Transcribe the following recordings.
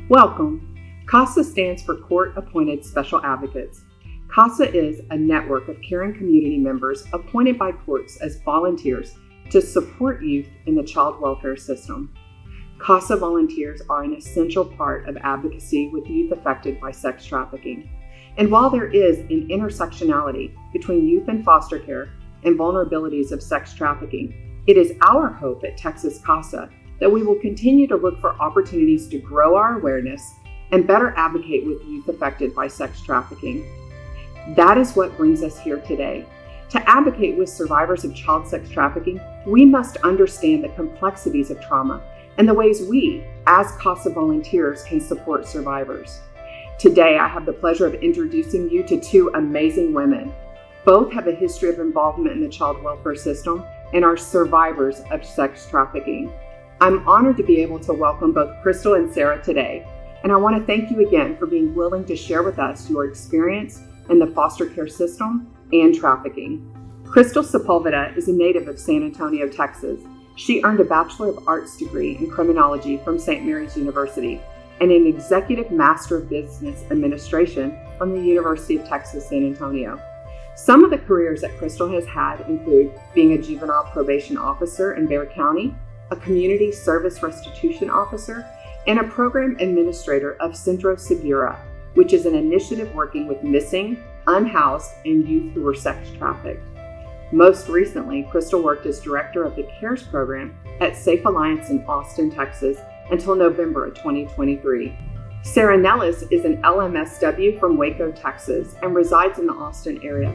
Welcome. CASA stands for Court Appointed Special Advocates. CASA is a network of caring community members appointed by courts as volunteers to support youth in the child welfare system. CASA volunteers are an essential part of advocacy with youth affected by sex trafficking. And while there is an intersectionality between youth in foster care and vulnerabilities of sex trafficking, it is our hope at Texas CASA that we will continue to look for opportunities to grow our awareness and better advocate with youth affected by sex trafficking. That is what brings us here today. To advocate with survivors of child sex trafficking, we must understand the complexities of trauma and the ways we, as CASA volunteers, can support survivors. Today, I have the pleasure of introducing you to two amazing women. Both have a history of involvement in the child welfare system and are survivors of sex trafficking. I'm honored to be able to welcome both Crystal and Sara today, and I want to thank you again for being willing to share with us your experience in the foster care system and trafficking. Crystal Sepulveda is a native of San Antonio, Texas. She earned a Bachelor of Arts degree in criminology from St. Mary's University and an Executive Master of Business Administration from the University of Texas, San Antonio. Some of the careers that Crystal has had include being a juvenile probation officer in Bexar County, a community service restitution officer, and a program administrator of Centro Segura, which is an initiative working with missing, unhoused, and youth who were sex trafficked. Most recently, Crystal worked as director of the CARES program at Safe Alliance in Austin, Texas, until November of 2023. Sara Nellis is an LMSW from Waco, Texas, and resides in the Austin area.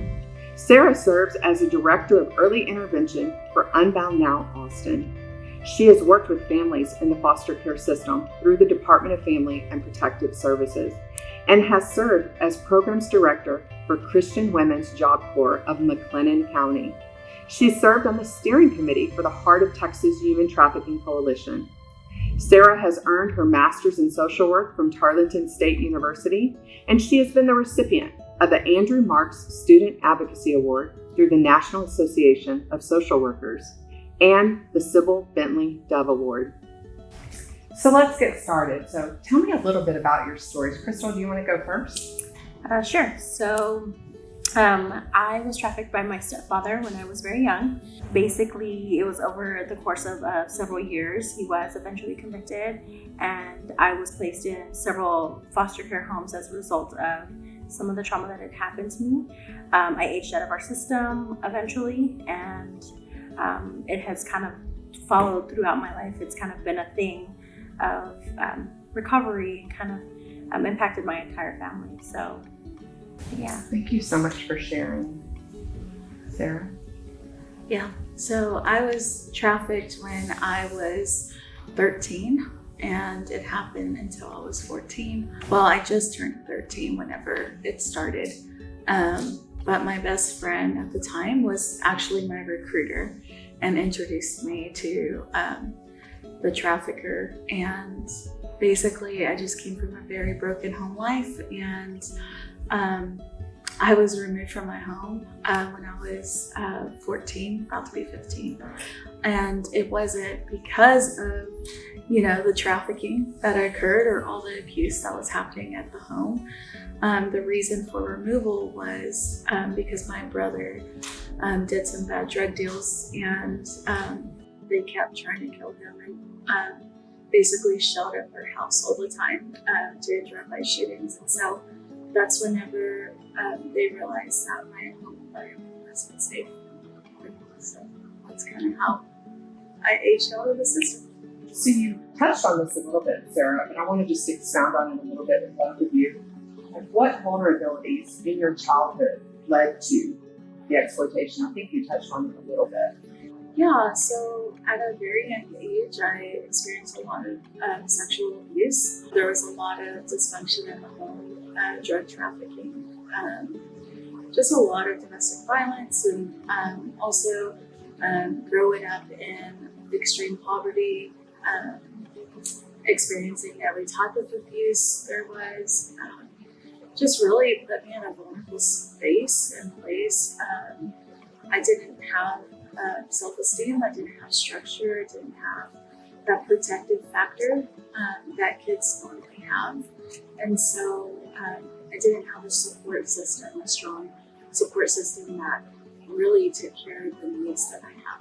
Sara serves as a director of early intervention for Unbound Now Austin. She has worked with families in the foster care system through the Department of Family and Protective Services and has served as programs director for Christian Women's Job Corps of McLennan County. She served on the steering committee for the Heart of Texas Human Trafficking Coalition. Sara has earned her master's in social work from Tarleton State University, and she has been the recipient of the Andrew Marks Student Advocacy Award through the National Association of Social Workers and the Sybil Bentley Dove Award. So let's get started. So tell me a little bit about your stories. Crystal, do you want to go first? Sure. So I was trafficked by my stepfather when I was very young. Basically, it was over the course of several years. He was eventually convicted, and I was placed in several foster care homes as a result of some of the trauma that had happened to me. I aged out of our system eventually, and it has kind of followed throughout my life. It's kind of been a thing of recovery and kind of impacted my entire family. So, yeah. Thank you so much for sharing, Sara. Yeah, so I was trafficked when I was 13, and it happened until I was 14. Well, I just turned 13 whenever it started. But my best friend at the time was actually my recruiter and introduced me to the trafficker. And basically, I just came from a very broken home life, and I was removed from my home when I was 14, about to be 15. And it wasn't because of, the trafficking that occurred or all the abuse that was happening at the home. The reason for removal was because my brother did some bad drug deals, and they kept trying to kill him and basically shelled up our house all the time during drive-by shootings. And so that's whenever they realized that my home environment wasn't safe. So that's kind of how I aged out of the system. So you touched on this a little bit, Sara, but I want to just expound on it a little bit with both of you. Like, what vulnerabilities in your childhood led to the exploitation? I think you touched on it a little bit. Yeah, so at a very young age, I experienced a lot of sexual abuse. There was a lot of dysfunction in the home, drug trafficking, just a lot of domestic violence, and also growing up in extreme poverty, experiencing every type of abuse there was. Just really put me in a vulnerable space and place. I didn't have self-esteem, I didn't have structure, I didn't have that protective factor that kids normally have. And so I didn't have a support system, a strong support system that really took care of the needs that I have.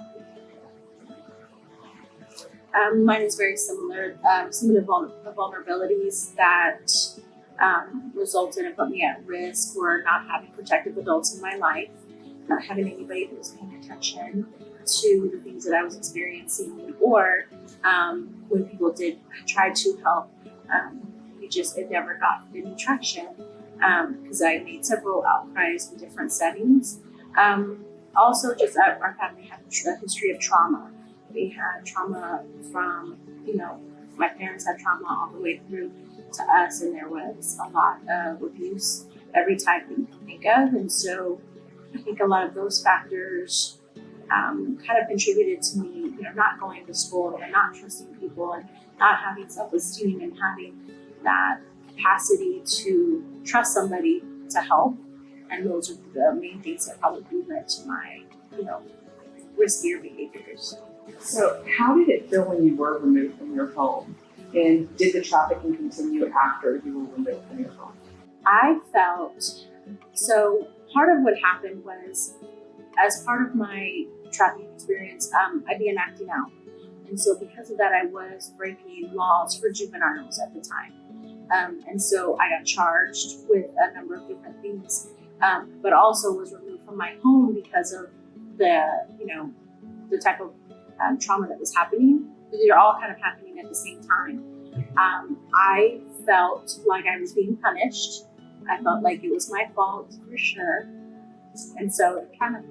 Mine is very similar. Some of the vulnerabilities that resulted and put me at risk were not having protective adults in my life, not having anybody that was paying attention to the things that I was experiencing, or when people did try to help, it never got any traction because I made several outcries in different settings. Also, just our family had a history of trauma. We had trauma from, my parents had trauma all the way through to us, and there was a lot of abuse, every type that you can think of. And so I think a lot of those factors kind of contributed to me, not going to school and not trusting people and not having self-esteem and having that capacity to trust somebody to help. And those are the main things that probably led to my, riskier behaviors. So how did it feel when you were removed from your home? And did the trafficking continue after you were removed from your home? I felt, so part of what happened was, as part of my trafficking experience, I began acting out. And so because of that, I was breaking laws for juveniles at the time. And so I got charged with a number of different things, but also was removed from my home because of the type of trauma that was happening. They're all kind of happening at the same time. I felt like I was being punished. I felt like it was my fault for sure. And so it kind of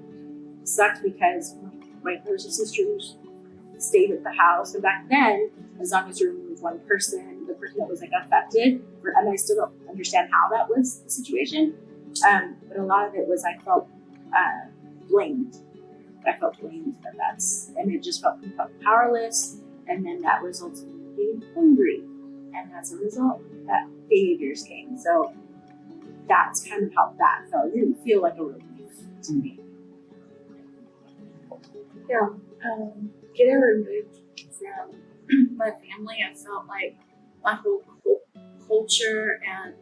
sucked because my brothers and sisters stayed at the house. And back then, as long as you remove one person, the person that was affected, and I still don't understand how that was the situation. But a lot of it was I felt blamed. I felt blamed and it just felt powerless. And then that resulted in me being hungry. And as a result, that behaviors came. So that's kind of how that felt. It didn't feel like a relief to me. Yeah, getting removed from my family, I felt like my whole culture and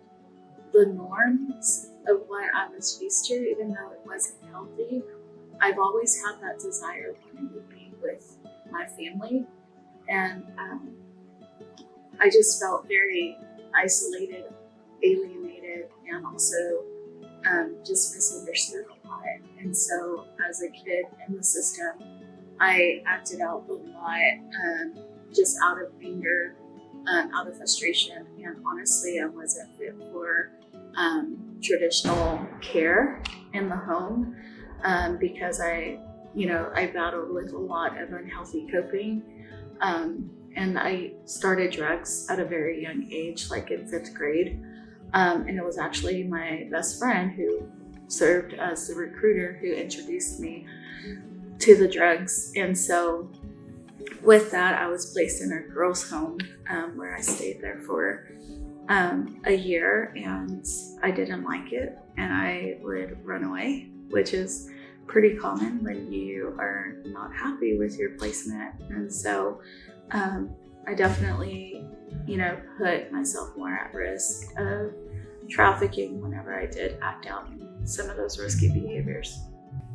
the norms of what I was used to, even though it wasn't healthy, I've always had that desire of wanting to be with my family. And I just felt very isolated, alienated, and also just misunderstood a lot. And so as a kid in the system, I acted out a lot, just out of anger, out of frustration, and honestly, I wasn't fit for traditional care in the home because I battled with a lot of unhealthy coping. And I started drugs at a very young age, like in 5th grade. And it was actually my best friend who served as the recruiter who introduced me to the drugs. And so with that, I was placed in a girls' home where I stayed there for a year, and I didn't like it, and I would run away, which is pretty common when you are not happy with your placement. And so I definitely, put myself more at risk of trafficking whenever I did act out in some of those risky behaviors.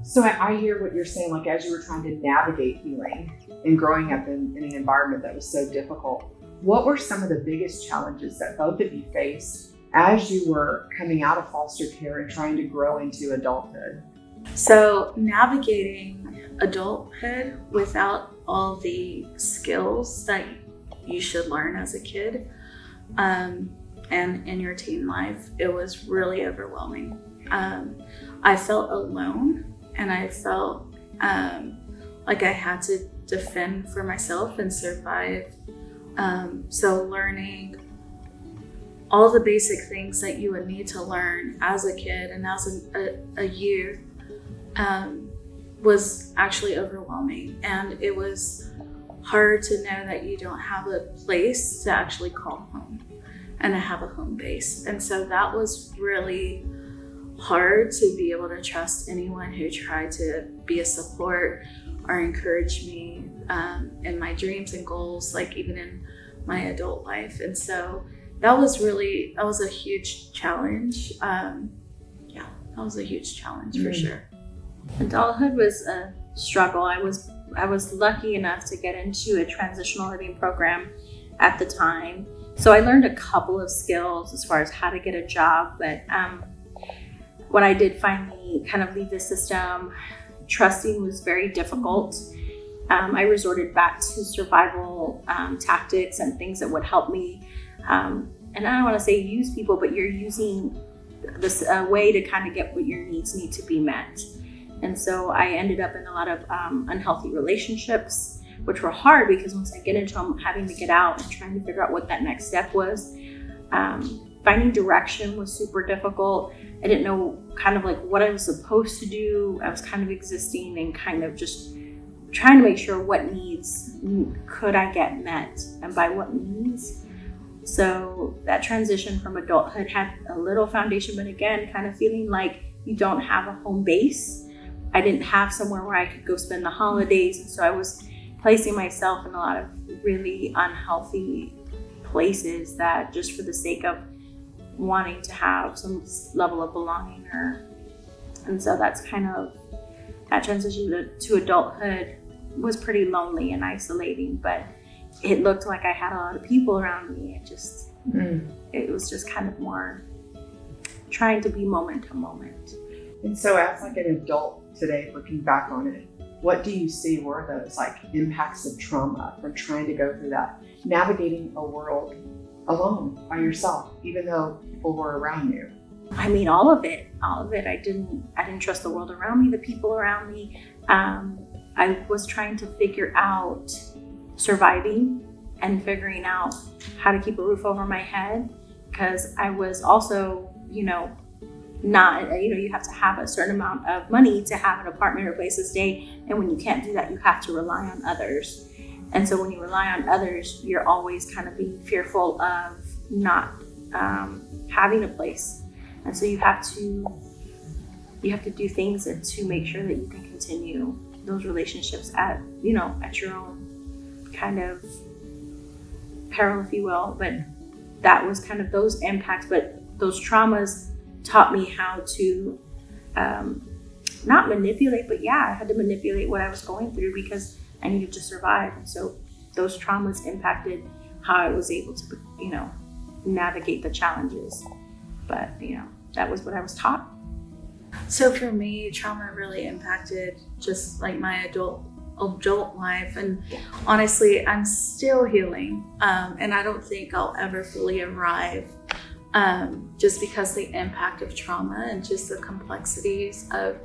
So I hear what you're saying, like as you were trying to navigate healing and growing up in an environment that was so difficult, what were some of the biggest challenges that both of you faced as you were coming out of foster care and trying to grow into adulthood? So navigating adulthood without all the skills that you should learn as a kid and in your teen life, it was really overwhelming. I felt alone, and I felt like I had to defend for myself and survive. So learning all the basic things that you would need to learn as a kid and as a youth was actually overwhelming. And it was hard to know that you don't have a place to actually call home and to have a home base. And so that was really hard to be able to trust anyone who tried to be a support or encourage me in my dreams and goals, like even in my adult life. And so that was a huge challenge. That was a huge challenge for sure. Adulthood was a struggle. I was lucky enough to get into a transitional living program at the time. So I learned a couple of skills as far as how to get a job. But when I did finally kind of leave the system, trusting was very difficult. I resorted back to survival tactics and things that would help me. And I don't want to say use people, but you're using this way to kind of get what your needs need to be met. And so I ended up in a lot of unhealthy relationships, which were hard because once I get into them, having to get out and trying to figure out what that next step was. Finding direction was super difficult. I didn't know kind of like what I was supposed to do. I was kind of existing and kind of just trying to make sure what needs could I get met and by what means. So that transition from adulthood had a little foundation, but again, kind of feeling like you don't have a home base. I didn't have somewhere where I could go spend the holidays. And so I was placing myself in a lot of really unhealthy places that just for the sake of wanting to have some level of belonging. And so that's kind of, that transition to adulthood was pretty lonely and isolating, but it looked like I had a lot of people around me. It was just kind of more trying to be moment to moment. And so as like an adult today, looking back on it, what do you see were those like impacts of trauma from trying to go through that, navigating a world alone by yourself, even though people were around you? I mean, all of it. I didn't trust the world around me, the people around me. I was trying to figure out surviving and figuring out how to keep a roof over my head, because I was also, you have to have a certain amount of money to have an apartment or place to stay. And when you can't do that, you have to rely on others. And so when you rely on others, you're always kind of being fearful of not having a place. And so you have to do things to make sure that you can continue those relationships at your own kind of peril, if you will. But that was kind of those impacts. But those traumas taught me how to not manipulate, but I had to manipulate what I was going through because I needed to survive. And so those traumas impacted how I was able to, navigate the challenges. But, that was what I was taught. So for me, trauma really impacted just like my adult life. And honestly, I'm still healing. And I don't think I'll ever fully arrive just because the impact of trauma and just the complexities of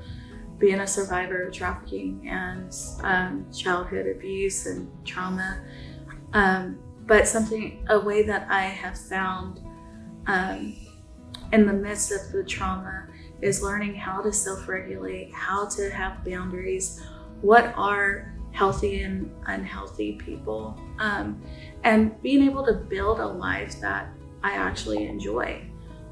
being a survivor of trafficking and childhood abuse and trauma. But a way that I have found in the midst of the trauma is learning how to self-regulate, how to have boundaries, what are healthy and unhealthy people, and being able to build a life that I actually enjoy.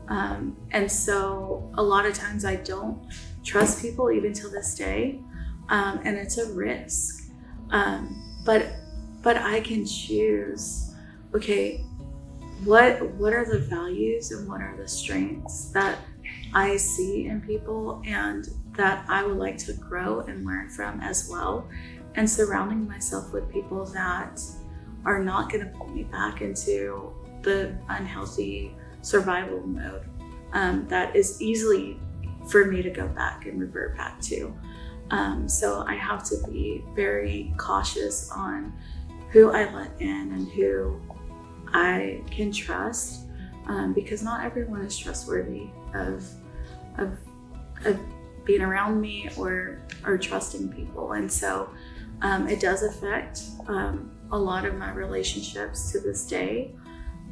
And so a lot of times I don't trust people even till this day, and it's a risk. But I can choose, okay, what are the values and what are the strengths that I see in people and that I would like to grow and learn from as well, and surrounding myself with people that are not going to pull me back into the unhealthy survival mode that is easily for me to go back and revert back to. So I have to be very cautious on who I let in and who I can trust, because not everyone is trustworthy of being around me or trusting people. And so it does affect a lot of my relationships to this day.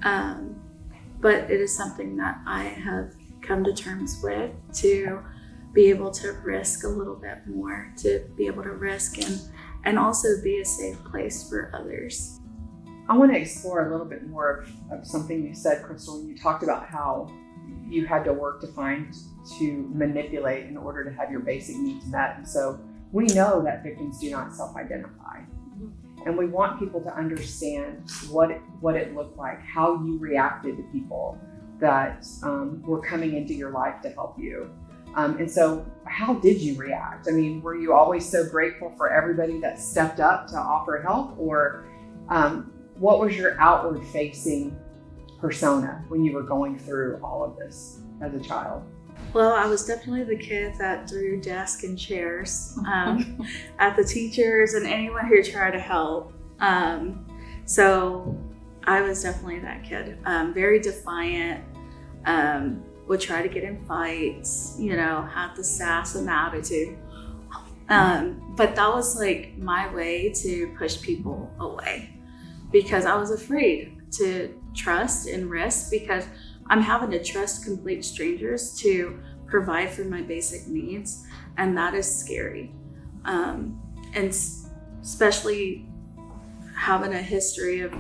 But it is something that I have come to terms with, to be able to risk a little bit more, to be able to risk and also be a safe place for others. I want to explore a little bit more of something you said, Crystal, when you talked about how you had to work to manipulate in order to have your basic needs met. And so we know that victims do not self-identify. And we want people to understand what it looked like, how you reacted to people that were coming into your life to help you. And so how did you react? I mean, were you always so grateful for everybody that stepped up to offer help? Or what was your outward facing persona when you were going through all of this as a child? Well, I was definitely the kid that threw desks and chairs at the teachers and anyone who tried to help. So I was definitely that kid. Very defiant, would try to get in fights, had the sass and the attitude. But that was like my way to push people away because I was afraid to trust and risk, because I'm having to trust complete strangers to provide for my basic needs, and that is scary. And especially having a history of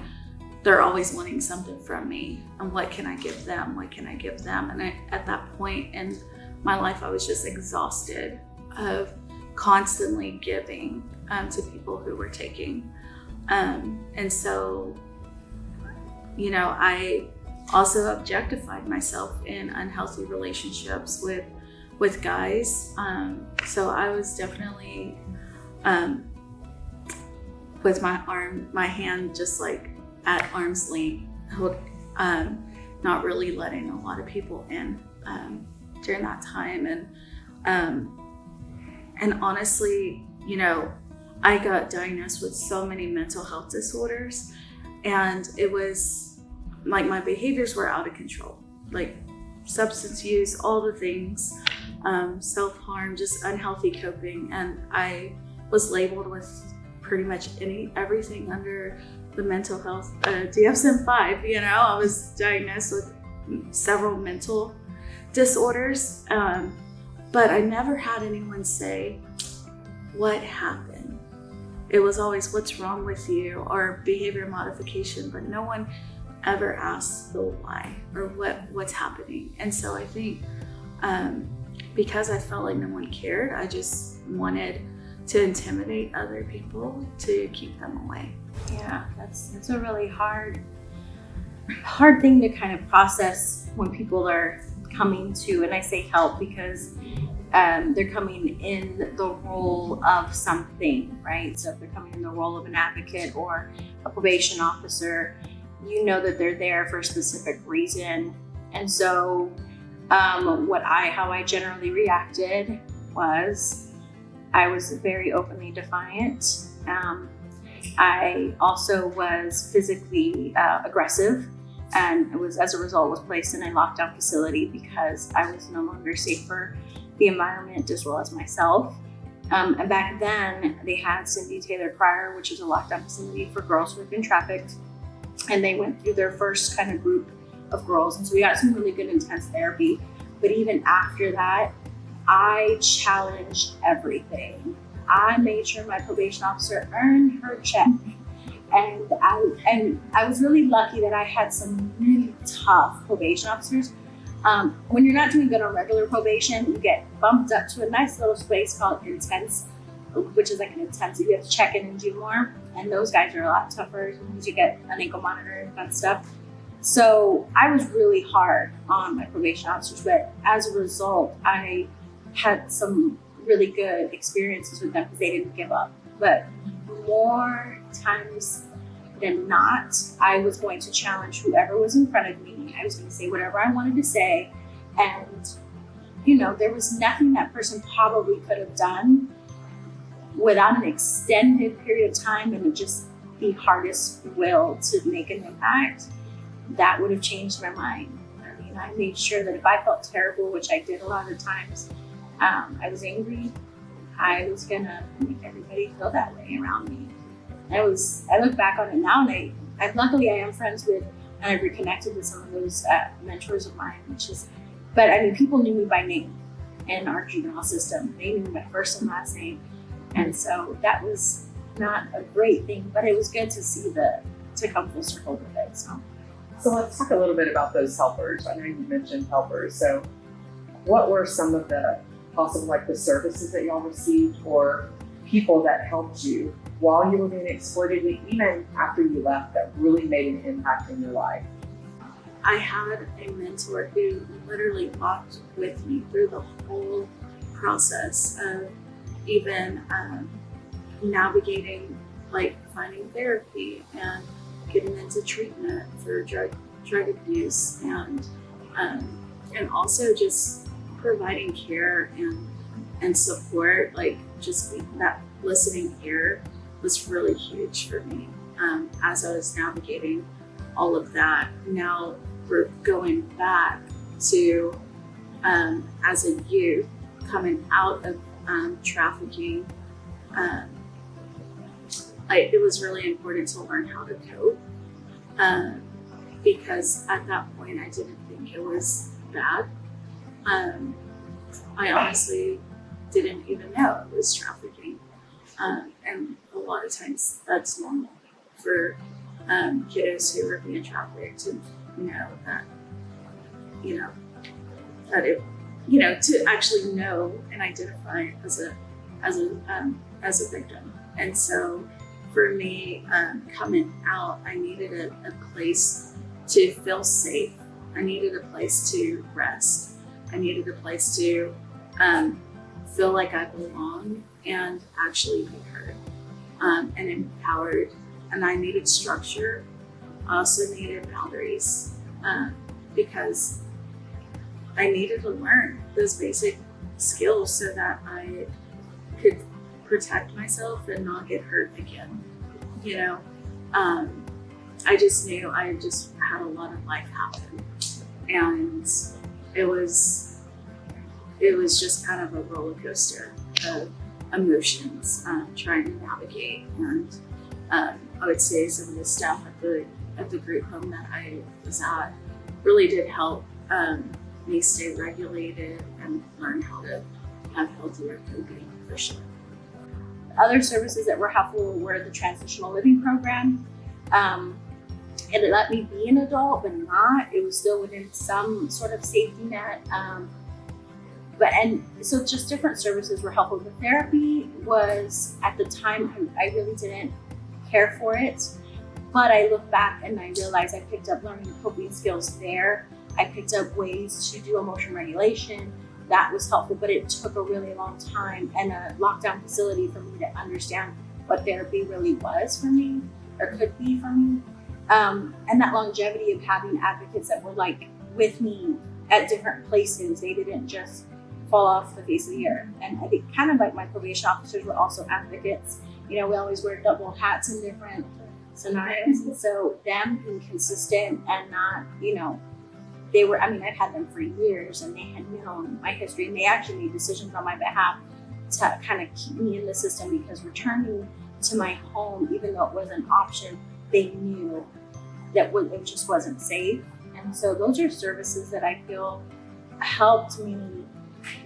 they're always wanting something from me, and what can I give them? What can I give them? And at that point in my life, I was just exhausted of constantly giving to people who were taking. And so, I also objectified myself in unhealthy relationships with guys. So I was definitely with my hand just like at arm's length, not really letting a lot of people in during that time. And honestly, I got diagnosed with so many mental health disorders, and it was like my behaviors were out of control, like substance use, all the things, self-harm, just unhealthy coping. And I was labeled with pretty much everything under the mental health DSM-5. I was diagnosed with several mental disorders, but I never had anyone say, what happened? It was always, what's wrong with you, or behavior modification, but no one ever asked the why or what's happening. And so I think because I felt like no one cared, I just wanted to intimidate other people to keep them away. Yeah, that's a really hard thing to kind of process when people are coming to, and I say help because they're coming in the role of something, right? So if they're coming in the role of an advocate or a probation officer, that they're there for a specific reason. And so how I generally reacted was I was very openly defiant. I also was physically aggressive, and it was, as a result, was placed in a lockdown facility because I was no longer safe for the environment as well as myself. And back then they had Cindy Taylor Pryor, which is a lockdown facility for girls who have been trafficked. And they went through their first kind of group of girls. And so we got some really good intense therapy. But even after that, I challenged everything. I made sure my probation officer earned her check. And I was really lucky that I had some really tough probation officers. When you're not doing good on regular probation, you get bumped up to a nice little space called intense, which is like an intensive. You have to check in and do more. And those guys are a lot tougher because you get an ankle monitor and that stuff. So I was really hard on my probation officers, but as a result, I had some really good experiences with them because they didn't give up. But more times than not, I was going to challenge whoever was in front of me. I was going to say whatever I wanted to say. And, there was nothing that person probably could have done without an extended period of time and just the hardest will to make an impact that would have changed my mind. I mean, I made sure that if I felt terrible, which I did a lot of the times, I was angry, I was gonna make everybody feel that way around me. I look back on it now, and luckily I am friends with, and I've reconnected with some of those mentors of mine, but I mean, people knew me by name in our juvenile system. They knew my first and last name. And so that was not a great thing, but it was good to see to come full circle with it. So So let's talk a little bit about those helpers. I know you mentioned helpers. So what were some of the possible, like the services that y'all received or people that helped you while you were being exploited and even after you left that really made an impact in your life? I had a mentor who literally walked with me through the whole process of even navigating, like finding therapy and getting into treatment for drug abuse, and also just providing care and support. Like just being that listening ear was really huge for me as I was navigating all of that. Now we're going back to as a youth coming out of trafficking. It was really important to learn how to cope because at that point I didn't think it was bad. I honestly didn't even know it was trafficking, and a lot of times that's normal for kiddos who are being trafficked to know that, that it, to actually know and identify as a victim. And so for me, coming out, I needed a place to feel safe. I needed a place to rest. I needed a place to feel like I belong and actually be heard and empowered. And I needed structure. I also needed boundaries because I needed to learn those basic skills so that I could protect myself and not get hurt again. I just knew I just had a lot of life happen, and it was just kind of a roller coaster of emotions trying to navigate. And I would say some of the staff at the group home that I was at really did help me stay regulated and learn how to have healthier coping, for sure. Other services that were helpful were the transitional living program. It let me be an adult, but not. It was still within some sort of safety net. So just different services were helpful. The therapy was, at the time, I really didn't care for it. But I look back and I realized I picked up learning coping skills there. I picked up ways to do emotion regulation. That was helpful, but it took a really long time and a lockdown facility for me to understand what therapy really was for me or could be for me. And that longevity of having advocates that were like with me at different places. They didn't just fall off the face of the earth. And I think kind of like my probation officers were also advocates. We always wear double hats in different scenarios. And so them being consistent and not, I've had them for years and they had known my history and they actually made decisions on my behalf to kind of keep me in the system, because returning to my home, even though it was an option, they knew that it just wasn't safe. And so those are services that I feel helped me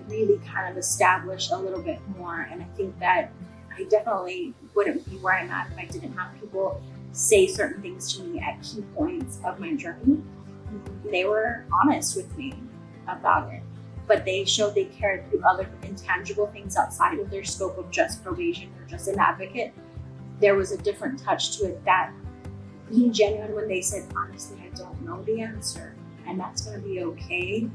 really kind of establish a little bit more. And I think that I definitely wouldn't be where I'm at if I didn't have people say certain things to me at key points of my journey. They were honest with me about it, but they showed they cared through other intangible things outside of their scope of just probation or just an advocate. There was a different touch to it, that being genuine when they said, honestly, I don't know the answer, and that's going to be okay.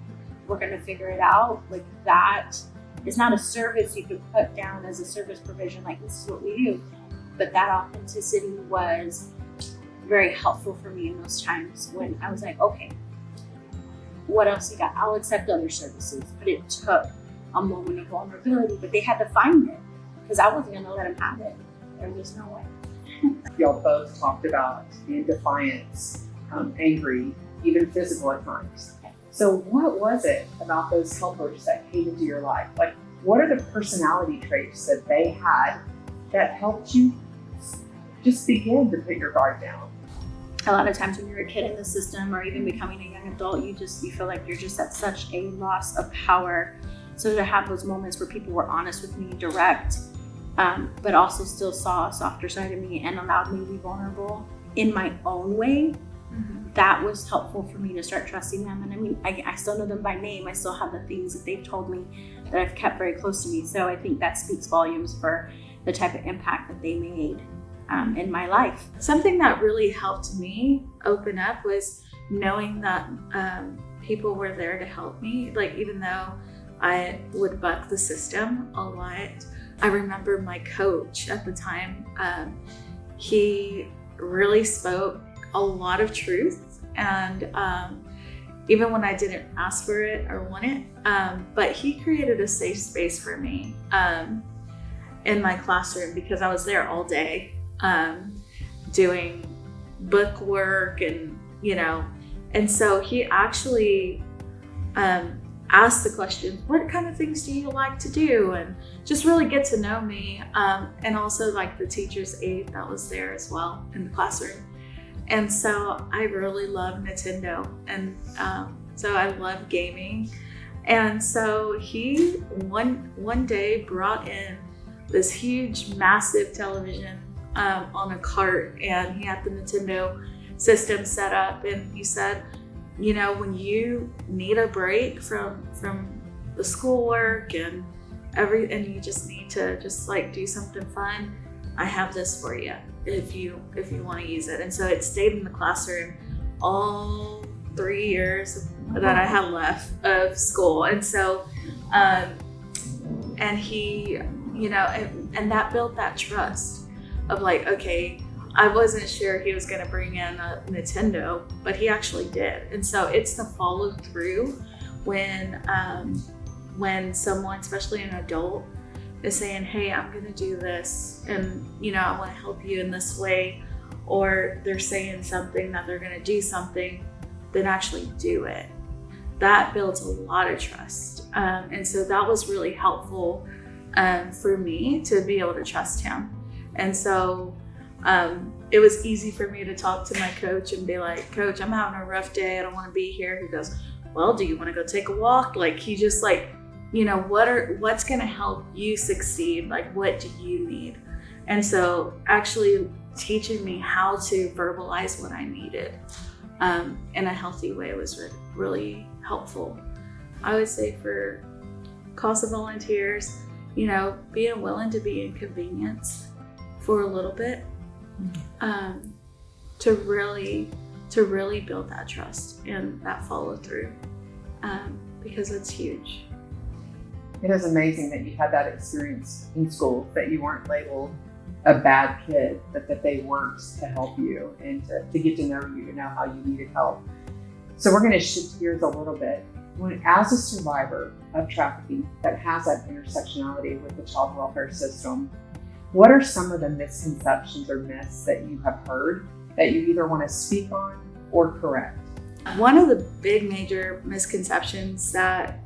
We're going to figure it out. Like, that is not a service you could put down as a service provision, like this is what we do. But that authenticity was very helpful for me in those times when I was like, okay, what else you got? I'll accept other services. But it took a moment of vulnerability, but they had to find it because I wasn't going to let them have it. There was no way. Y'all both talked about being defiant, angry, even physical at times. So what was it about those helpers that came into your life? Like, what are the personality traits that they had that helped you just begin to put your guard down? A lot of times when you're a kid in the system or even becoming a young adult, you feel like you're just at such a loss of power. So to have those moments where people were honest with me, direct, but also still saw a softer side of me and allowed me to be vulnerable in my own way, that was helpful for me to start trusting them. And I mean, I still know them by name. I still have the things that they've told me that I've kept very close to me. So I think that speaks volumes for the type of impact that they made in my life. Something that really helped me open up was knowing that people were there to help me. Like, even though I would buck the system a lot, I remember my coach at the time, he really spoke a lot of truth, and even when I didn't ask for it or want it, but he created a safe space for me in my classroom, because I was there all day doing book work and, and so he actually asked the questions, what kind of things do you like to do? And just really get to know me, and also like the teacher's aide that was there as well in the classroom. And so I really love Nintendo, and so I love gaming. And so he one day brought in this huge, massive television on a cart, and he had the Nintendo system set up, and he said, when you need a break from the schoolwork and you just need to just like do something fun, I have this for you if you want to use it. And so it stayed in the classroom all 3 years that I had left of school. And so and he, and that built that trust of like, okay, I wasn't sure he was going to bring in a Nintendo, but he actually did. And so it's the follow through when someone, especially an adult, is saying, hey, I'm going to do this, and I want to help you in this way, or they're saying something that they're going to do something, then actually do it. That builds a lot of trust. And so that was really helpful for me to be able to trust him. And so it was easy for me to talk to my coach and be like, Coach, I'm having a rough day. I don't want to be here. He goes, well, do you want to go take a walk? Like, he just like, what's going to help you succeed? Like, what do you need? And so actually teaching me how to verbalize what I needed in a healthy way was really helpful. I would say for CASA volunteers, being willing to be inconvenienced for a little bit, to really build that trust and that follow through, because it's huge. It is amazing that you had that experience in school, that you weren't labeled a bad kid, but that they worked to help you and to get to know you, to know how you needed help. So we're going to shift gears a little bit. As a survivor of trafficking that has that intersectionality with the child welfare system, what are some of the misconceptions or myths that you have heard that you either want to speak on or correct? One of the big major misconceptions that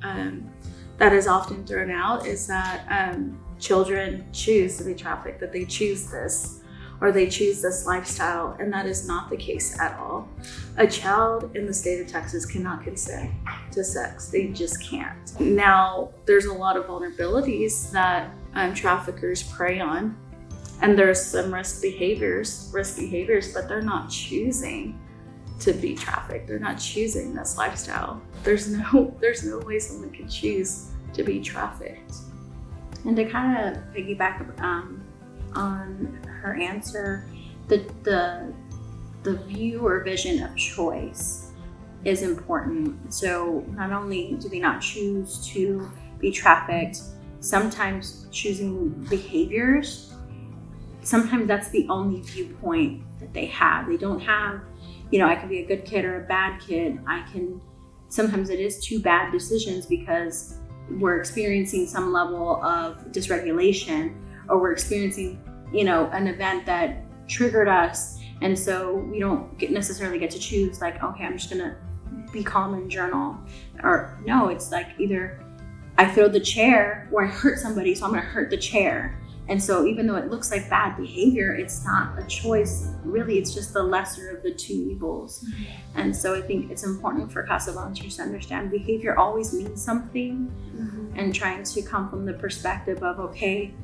is often thrown out is that children choose to be trafficked, that they choose this, or they choose this lifestyle, and that is not the case at all. A child in the state of Texas cannot consent to sex. They just can't. Now, there's a lot of vulnerabilities that traffickers prey on, and there's some risk behaviors, but they're not choosing to be trafficked. They're not choosing this lifestyle. There's no way someone can choose to be trafficked. And to kind of piggyback on her answer, the view or vision of choice is important. So not only do they not choose to be trafficked, sometimes choosing behaviors, sometimes that's the only viewpoint that they have. They don't have, I can be a good kid or a bad kid. Sometimes it is two bad decisions because we're experiencing some level of dysregulation, or we're experiencing, an event that triggered us. And so we don't necessarily get to choose like, okay, I'm just gonna be calm and journal. Or no, it's like either I throw the chair or I hurt somebody, so I'm gonna hurt the chair. And so even though it looks like bad behavior, it's not a choice. Really, it's just the lesser of the two evils. Mm-hmm. And so I think it's important for CASA volunteers to understand behavior always means something, and trying to come from the perspective of, okay,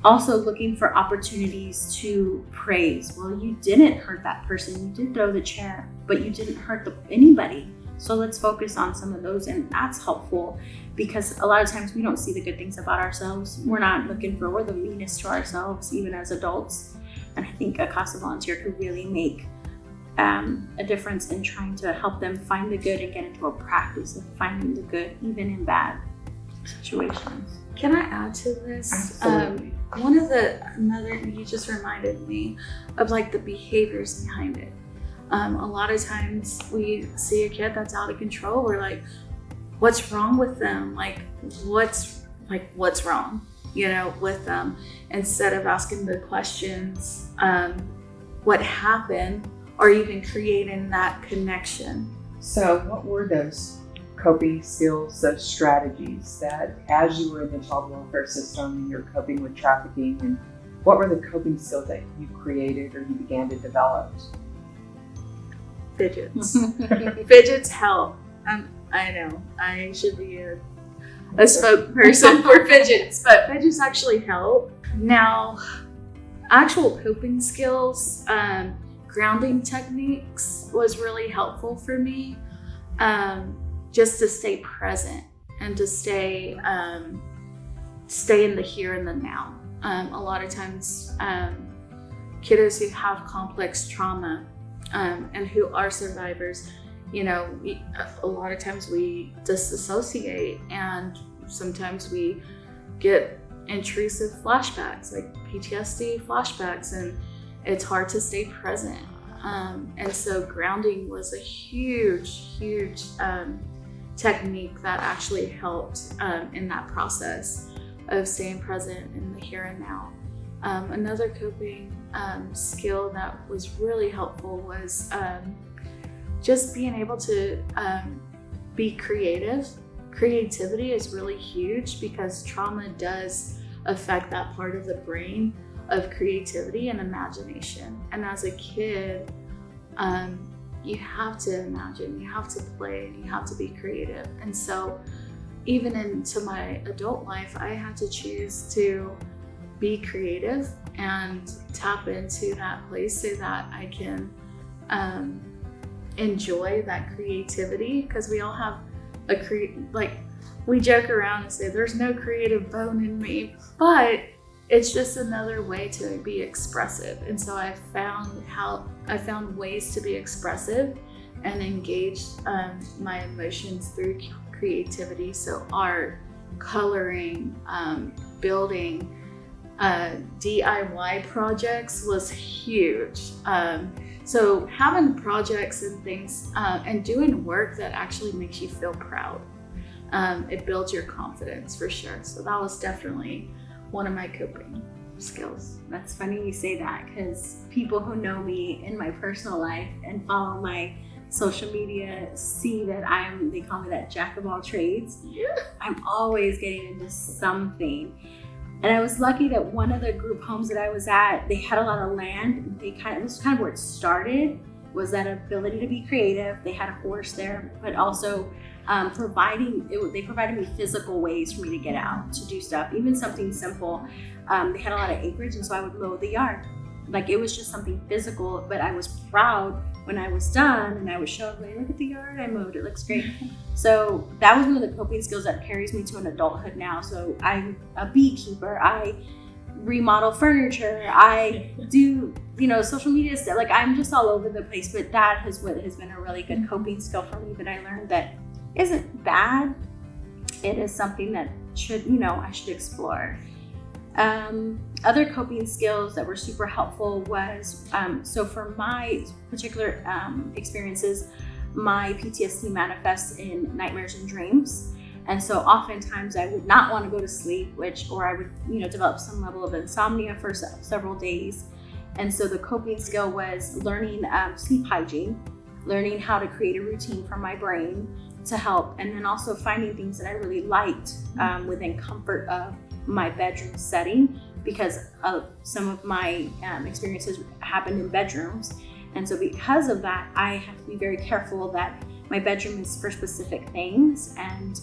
Also looking for opportunities to praise. Well, you didn't hurt that person. You did throw the chair, but you didn't hurt anybody. So let's focus on some of those. And that's helpful because a lot of times we don't see the good things about ourselves. We're not looking for, we're the meanest to ourselves, even as adults. And I think a CASA volunteer could really make a difference in trying to help them find the good and get into a practice of finding the good, even in bad situations. Can I add to this? Absolutely. You just reminded me of like the behaviors behind it. A lot of times we see a kid that's out of control. We're like, what's wrong with them? What's wrong, with them? Instead of asking the questions, what happened, or even creating that connection. So what were those coping skills, those strategies that as you were in the child welfare system and you're coping with trafficking, and what were the coping skills that you created or you began to develop? Fidgets. Fidgets help. I know I should be a spokesperson for fidgets, but fidgets actually help. Now, actual coping skills, grounding techniques was really helpful for me, just to stay present and to stay in the here and the now. A lot of times, kiddos who have complex trauma and who are survivors, a lot of times we disassociate, and sometimes we get intrusive flashbacks, like PTSD flashbacks, and it's hard to stay present. And so grounding was a huge technique that actually helped in that process of staying present in the here and now. Another coping skill that was really helpful was just being able to be creative. Creativity is really huge because trauma does affect that part of the brain of creativity and imagination. And as a kid, you have to imagine, you have to play, and you have to be creative. And so even into my adult life, I had to choose to be creative and tap into that place so that I can enjoy that creativity, because we all have we joke around and say there's no creative bone in me, but it's just another way to be expressive. And so I found ways to be expressive and engage my emotions through creativity. So art, coloring, building, DIY projects was huge. So having projects and things and doing work that actually makes you feel proud, it builds your confidence for sure. So that was definitely one of my coping skills. That's funny you say that, because people who know me in my personal life and follow my social media see that they call me that jack of all trades. Yeah. I'm always getting into something. And I was lucky that one of the group homes that I was at, they had a lot of land. This is kind of where it started, was that ability to be creative. They had a horse there, but also they provided me physical ways for me to get out, to do stuff, even something simple. They had a lot of acreage, and so I would mow the yard. Like, it was just something physical, but I was proud when I was done, and I would show everybody, look at the yard I mowed, it looks great. So that was one of the coping skills that carries me to an adulthood now. So I'm a beekeeper, I remodel furniture, I do, social media stuff. Like, I'm just all over the place, but that has been a really good coping skill for me that I learned that isn't bad. It is something that I should explore. Other coping skills that were super helpful was, so for my particular experiences, my PTSD manifests in nightmares and dreams. And so oftentimes I would not want to go to sleep, or I would, develop some level of insomnia for several days. And so the coping skill was learning sleep hygiene, learning how to create a routine for my brain to help, and then also finding things that I really liked within comfort of my bedroom setting, because some of my experiences happened in bedrooms. And so because of that, I have to be very careful that my bedroom is for specific things, and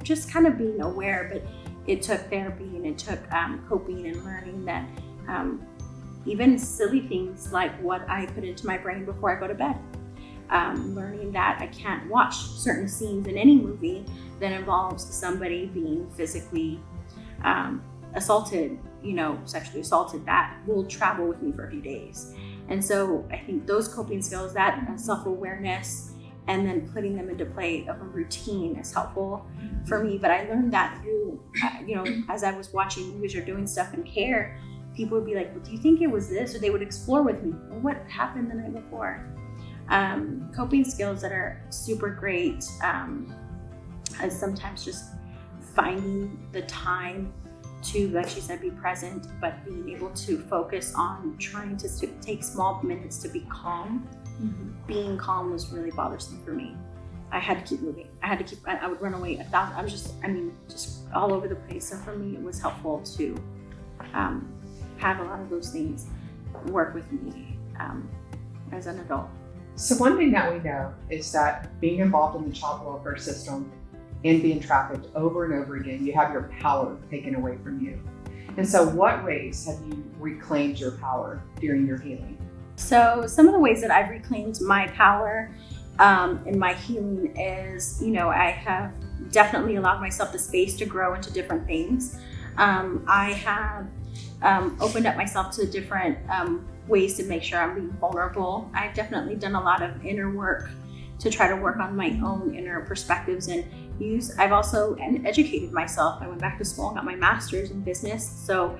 just kind of being aware. But it took therapy and it took coping and learning that even silly things like what I put into my brain before I go to bed. Learning that I can't watch certain scenes in any movie that involves somebody being physically assaulted, sexually assaulted, that will travel with me for a few days. And so I think those coping skills, that self-awareness, and then putting them into play of a routine is helpful for me. But I learned that through, as I was watching movies or doing stuff in care, people would be like, well, do you think it was this? Or they would explore with me, well, what happened the night before? Coping skills that are super great, as sometimes just finding the time to, like she said, be present, but being able to focus on trying to take small minutes to be calm. Being calm was really bothersome for me. I had to keep moving. I would run away. I was just all over the place. So for me, it was helpful to have a lot of those things work with me as an adult. So one thing that we know is that being involved in the child welfare system and being trafficked over and over again, you have your power taken away from you. And so what ways have you reclaimed your power during your healing? So some of the ways that I've reclaimed my power in my healing is, I have definitely allowed myself the space to grow into different things. I have opened up myself to different ways to make sure I'm being vulnerable. I've definitely done a lot of inner work to try to work on my own inner perspectives and I've also educated myself. I went back to school and got my master's in business. So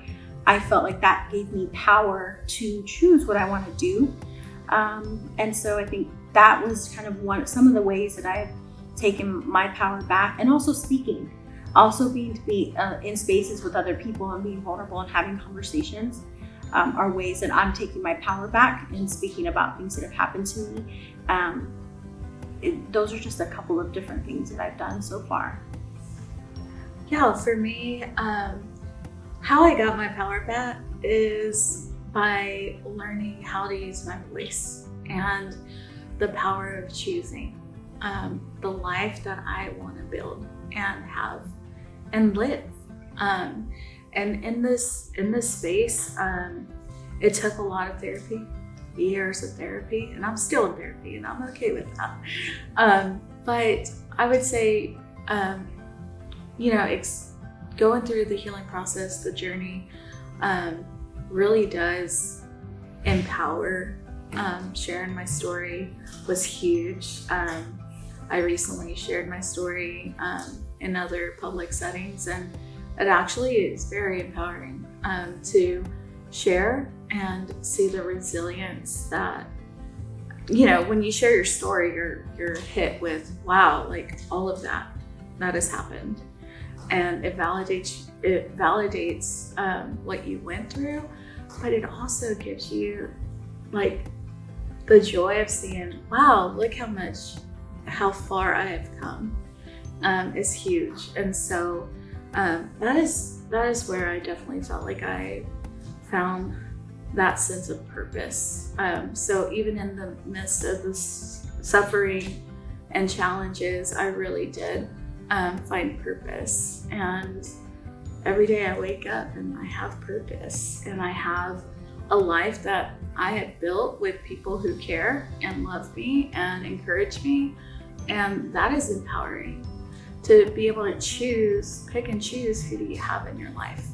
I felt like that gave me power to choose what I want to do. And so I think that was kind of some of the ways that I've taken my power back, and also speaking, also being to be in spaces with other people and being vulnerable and having conversations are ways that I'm taking my power back and speaking about things that have happened to me. Those are just a couple of different things that I've done so far. Yeah, for me, how I got my power back is by learning how to use my voice and the power of choosing the life that I want to build and have and live. And in this space, it took a lot of therapy, years of therapy, and I'm still in therapy, and I'm okay with that. But I would say, going through the healing process, the journey, really does empower. Sharing my story was huge. I recently shared my story in other public settings, and it actually is very empowering to share and see the resilience that, when you share your story, you're hit with, wow, like all of that has happened. And it validates what you went through, but it also gives you like the joy of seeing, wow, look how far I have come, is huge. And so that is where I definitely felt like I found that sense of purpose. So even in the midst of this suffering and challenges, I really did find purpose. And every day I wake up and I have purpose, and I have a life that I have built with people who care and love me and encourage me. And that is empowering, to be able to pick and choose who do you have in your life,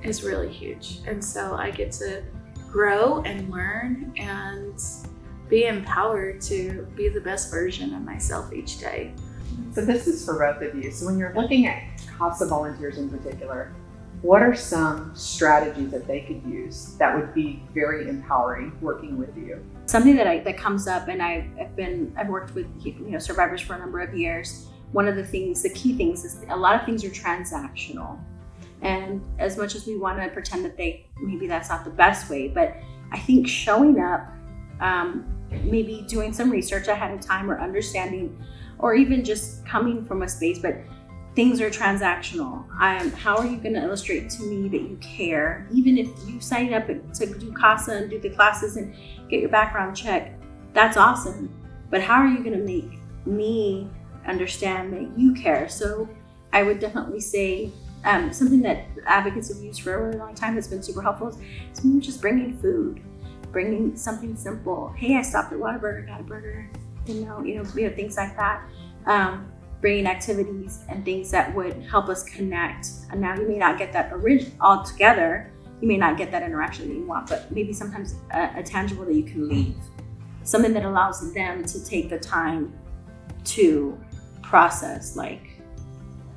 is really huge. And so I get to grow and learn and be empowered to be the best version of myself each day. So this is for both of you. So when you're looking at CASA volunteers in particular, what are some strategies that they could use that would be very empowering working with you? Something that comes up, and I've worked with survivors for a number of years. One of the key things is a lot of things are transactional. And as much as we want to pretend that maybe that's not the best way, but I think showing up, maybe doing some research ahead of time or understanding, or even just coming from a space, but things are transactional. How are you going to illustrate to me that you care? Even if you sign up to do CASA and do the classes and get your background check, that's awesome. But how are you going to make me understand that you care? So I would definitely say something that advocates have used for a really long time that's been super helpful is just bringing food, bringing something simple. Hey, I stopped at Whataburger, got a burger, things like that. Bringing activities and things that would help us connect. And now you may not get that all together. You may not get that interaction that you want, but maybe sometimes a tangible that you can leave. Something that allows them to take the time to process,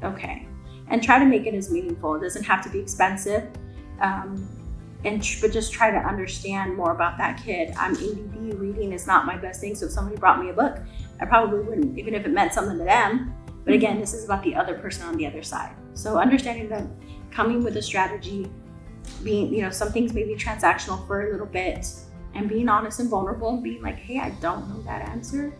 okay, and try to make it as meaningful. It doesn't have to be expensive, but just try to understand more about that kid. I'm ADD, reading is not my best thing, so if somebody brought me a book, I probably wouldn't, even if it meant something to them. But again, this is about the other person on the other side. So understanding that, coming with a strategy, being, some things may be transactional for a little bit, and being honest and vulnerable and being like, hey, I don't know that answer,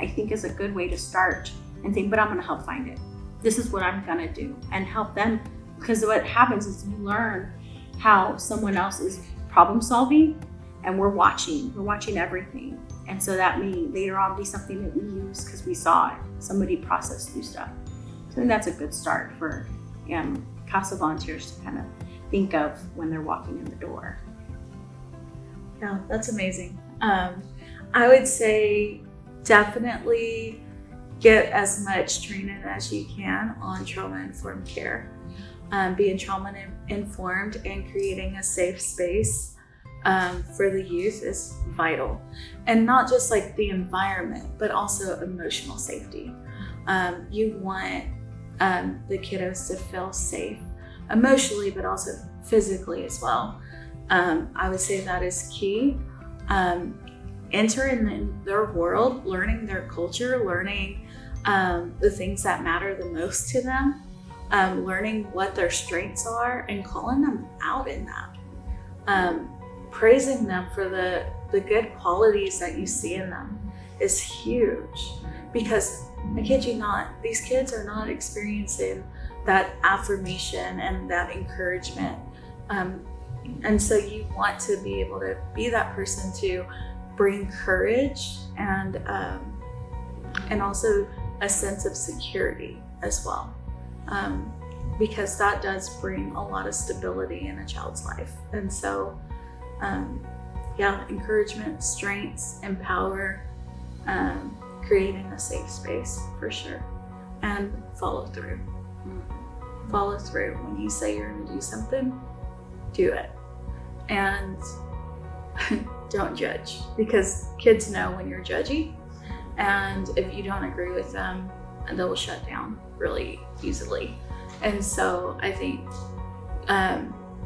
I think is a good way to start and think, but I'm gonna help find it. This is what I'm gonna do, and help them, because what happens is you learn how someone else is problem solving, and we're watching everything. And so that may later on be something that we use because we saw it, somebody process through stuff. So I think that's a good start for CASA volunteers to kind of think of when they're walking in the door. Yeah, that's amazing. I would say definitely get as much training as you can on trauma-informed care. Being trauma-informed and creating a safe space for the youth is vital. And not just the environment, but also emotional safety. You want the kiddos to feel safe emotionally, but also physically as well. I would say that is key. Entering in their world, learning their culture, learning the things that matter the most to them, learning what their strengths are and calling them out in that. Praising them for the good qualities that you see in them is huge, because I kid you not, these kids are not experiencing that affirmation and that encouragement. And so you want to be able to be that person to bring courage and also a sense of security as well. Because that does bring a lot of stability in a child's life. And so, encouragement, strengths, empower, creating a safe space for sure, and follow through. Follow through. When you say you're going to do something, do it. And don't judge, because kids know when you're judgy, and if you don't agree with them, they will shut down really easily. And so I think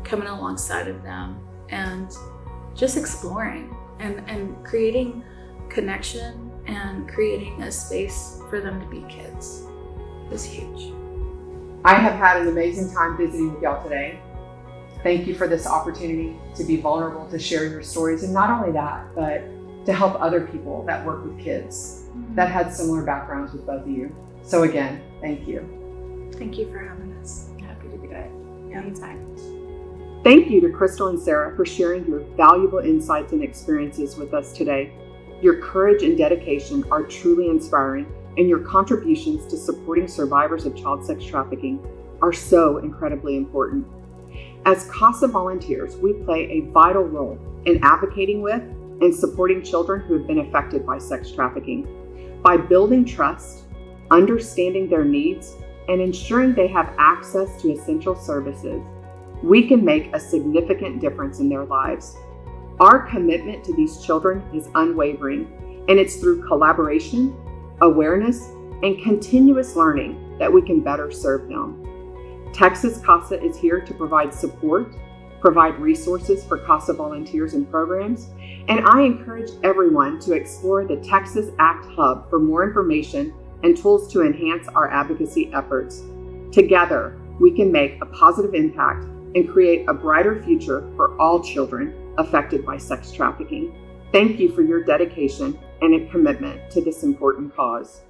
coming alongside of them and just exploring and creating connection and creating a space for them to be kids is huge. I have had an amazing time visiting with y'all today. Thank you for this opportunity to be vulnerable, to share your stories, and not only that, but to help other people that work with kids that had similar backgrounds with both of you. So again, thank you. Thank you for having us. Happy to do it. Anytime. Thank you to Crystal and Sara for sharing your valuable insights and experiences with us today. Your courage and dedication are truly inspiring, and your contributions to supporting survivors of child sex trafficking are so incredibly important. As CASA volunteers, we play a vital role in advocating with and supporting children who have been affected by sex trafficking. By building trust, understanding their needs, and ensuring they have access to essential services, we can make a significant difference in their lives. Our commitment to these children is unwavering, and it's through collaboration, awareness, and continuous learning that we can better serve them. Texas CASA is here to provide support, provide resources for CASA volunteers and programs, and I encourage everyone to explore the Texas ACT Hub for more information and tools to enhance our advocacy efforts. Together, we can make a positive impact and create a brighter future for all children affected by sex trafficking. Thank you for your dedication and a commitment to this important cause.